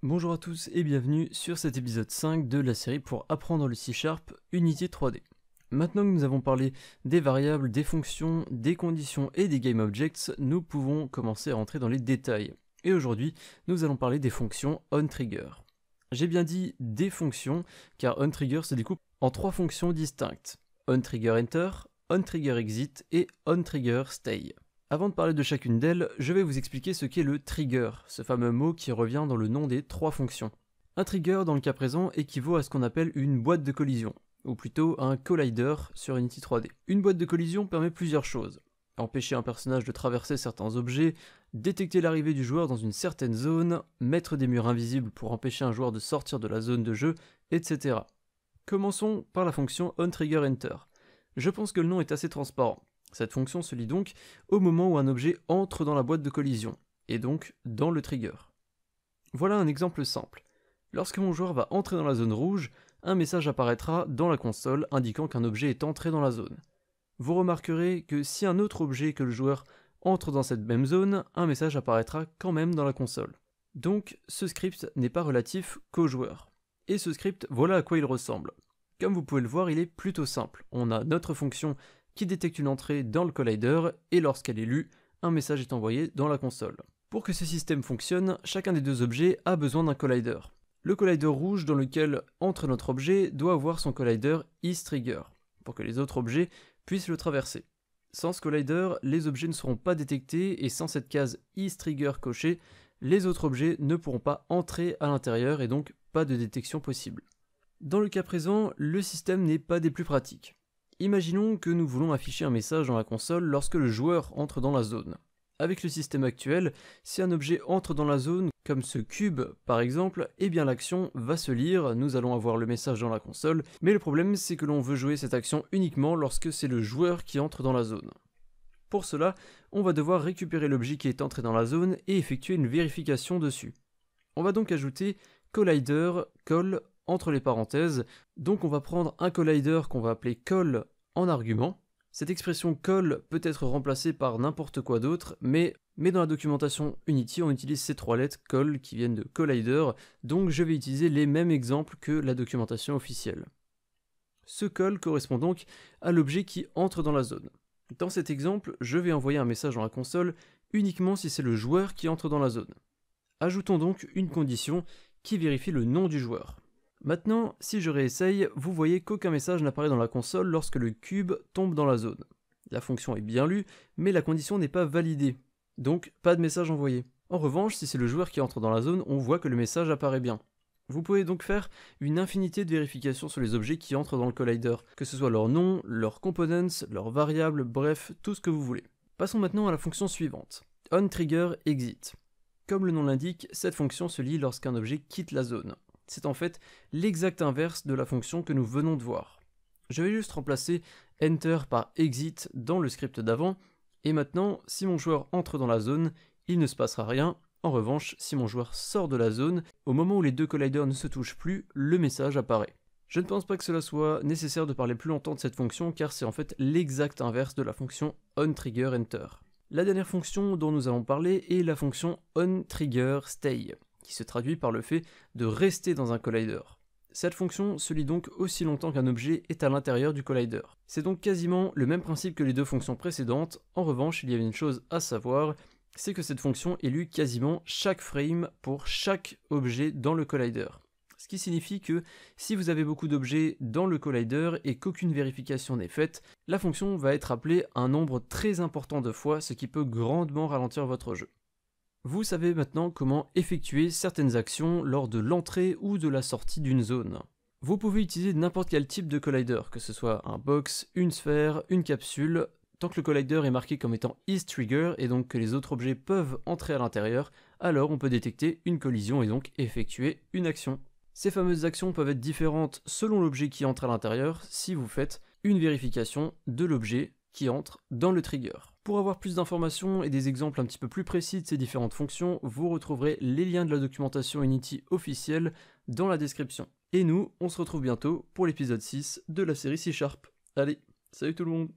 Bonjour à tous et bienvenue sur cet épisode 5 de la série pour apprendre le C# Unity 3D. Maintenant que nous avons parlé des variables, des fonctions, des conditions et des GameObjects, nous pouvons commencer à rentrer dans les détails. Et aujourd'hui, nous allons parler des fonctions onTrigger. J'ai bien dit des fonctions, car onTrigger se découpe en 3 fonctions distinctes. onTriggerEnter, onTriggerExit et onTriggerStay. Avant de parler de chacune d'elles, je vais vous expliquer ce qu'est le trigger, ce fameux mot qui revient dans le nom des 3 fonctions. Un trigger, dans le cas présent, équivaut à ce qu'on appelle une boîte de collision, ou plutôt un collider sur Unity 3D. Une boîte de collision permet plusieurs choses. Empêcher un personnage de traverser certains objets, détecter l'arrivée du joueur dans une certaine zone, mettre des murs invisibles pour empêcher un joueur de sortir de la zone de jeu, etc. Commençons par la fonction onTriggerEnter. Je pense que le nom est assez transparent. Cette fonction se lit donc au moment où un objet entre dans la boîte de collision, et donc dans le trigger. Voilà un exemple simple. Lorsque mon joueur va entrer dans la zone rouge, un message apparaîtra dans la console indiquant qu'un objet est entré dans la zone. Vous remarquerez que si un autre objet que le joueur entre dans cette même zone, un message apparaîtra quand même dans la console. Donc ce script n'est pas relatif qu'au joueur. Et ce script, voilà à quoi il ressemble. Comme vous pouvez le voir, il est plutôt simple. On a notre fonction qui détecte une entrée dans le collider et lorsqu'elle est lue, un message est envoyé dans la console. Pour que ce système fonctionne, chacun des deux objets a besoin d'un collider. Le collider rouge dans lequel entre notre objet doit avoir son collider isTrigger, pour que les autres objets puissent le traverser. Sans ce collider, les objets ne seront pas détectés et sans cette case isTrigger cochée, les autres objets ne pourront pas entrer à l'intérieur et donc pas de détection possible. Dans le cas présent, le système n'est pas des plus pratiques. Imaginons que nous voulons afficher un message dans la console lorsque le joueur entre dans la zone. Avec le système actuel, si un objet entre dans la zone, comme ce cube par exemple, eh bien l'action va se lire, nous allons avoir le message dans la console, mais le problème c'est que l'on veut jouer cette action uniquement lorsque c'est le joueur qui entre dans la zone. Pour cela, on va devoir récupérer l'objet qui est entré dans la zone et effectuer une vérification dessus. On va donc ajouter collider, call, entre les parenthèses, donc on va prendre un collider qu'on va appeler call en argument. Cette expression call peut être remplacée par n'importe quoi d'autre, mais dans la documentation Unity on utilise ces 3 lettres call qui viennent de collider, donc je vais utiliser les mêmes exemples que la documentation officielle. Ce call correspond donc à l'objet qui entre dans la zone. Dans cet exemple, je vais envoyer un message dans la console uniquement si c'est le joueur qui entre dans la zone. Ajoutons donc une condition qui vérifie le nom du joueur. Maintenant, si je réessaye, vous voyez qu'aucun message n'apparaît dans la console lorsque le cube tombe dans la zone. La fonction est bien lue, mais la condition n'est pas validée, donc pas de message envoyé. En revanche, si c'est le joueur qui entre dans la zone, on voit que le message apparaît bien. Vous pouvez donc faire une infinité de vérifications sur les objets qui entrent dans le collider, que ce soit leur nom, leurs components, leurs variables, bref, tout ce que vous voulez. Passons maintenant à la fonction suivante, onTriggerExit. Comme le nom l'indique, cette fonction se lit lorsqu'un objet quitte la zone. C'est en fait l'exact inverse de la fonction que nous venons de voir. Je vais juste remplacer enter par exit dans le script d'avant, et maintenant, si mon joueur entre dans la zone, il ne se passera rien. En revanche, si mon joueur sort de la zone, au moment où les deux colliders ne se touchent plus, le message apparaît. Je ne pense pas que cela soit nécessaire de parler plus longtemps de cette fonction, car c'est en fait l'exact inverse de la fonction onTriggerEnter. La dernière fonction dont nous allons parler est la fonction onTriggerStay, qui se traduit par le fait de rester dans un collider. Cette fonction se lit donc aussi longtemps qu'un objet est à l'intérieur du collider. C'est donc quasiment le même principe que les deux fonctions précédentes. En revanche, il y a une chose à savoir, c'est que cette fonction est lue quasiment chaque frame pour chaque objet dans le collider. Ce qui signifie que si vous avez beaucoup d'objets dans le collider et qu'aucune vérification n'est faite, la fonction va être appelée un nombre très important de fois, ce qui peut grandement ralentir votre jeu. Vous savez maintenant comment effectuer certaines actions lors de l'entrée ou de la sortie d'une zone. Vous pouvez utiliser n'importe quel type de collider, que ce soit un box, une sphère, une capsule, tant que le collider est marqué comme étant isTrigger et donc que les autres objets peuvent entrer à l'intérieur, alors on peut détecter une collision et donc effectuer une action. Ces fameuses actions peuvent être différentes selon l'objet qui entre à l'intérieur si vous faites une vérification de l'objet qui entre dans le trigger. Pour avoir plus d'informations et des exemples un petit peu plus précis de ces différentes fonctions, vous retrouverez les liens de la documentation Unity officielle dans la description. Et nous, on se retrouve bientôt pour l'épisode 6 de la série C#. Allez, salut tout le monde!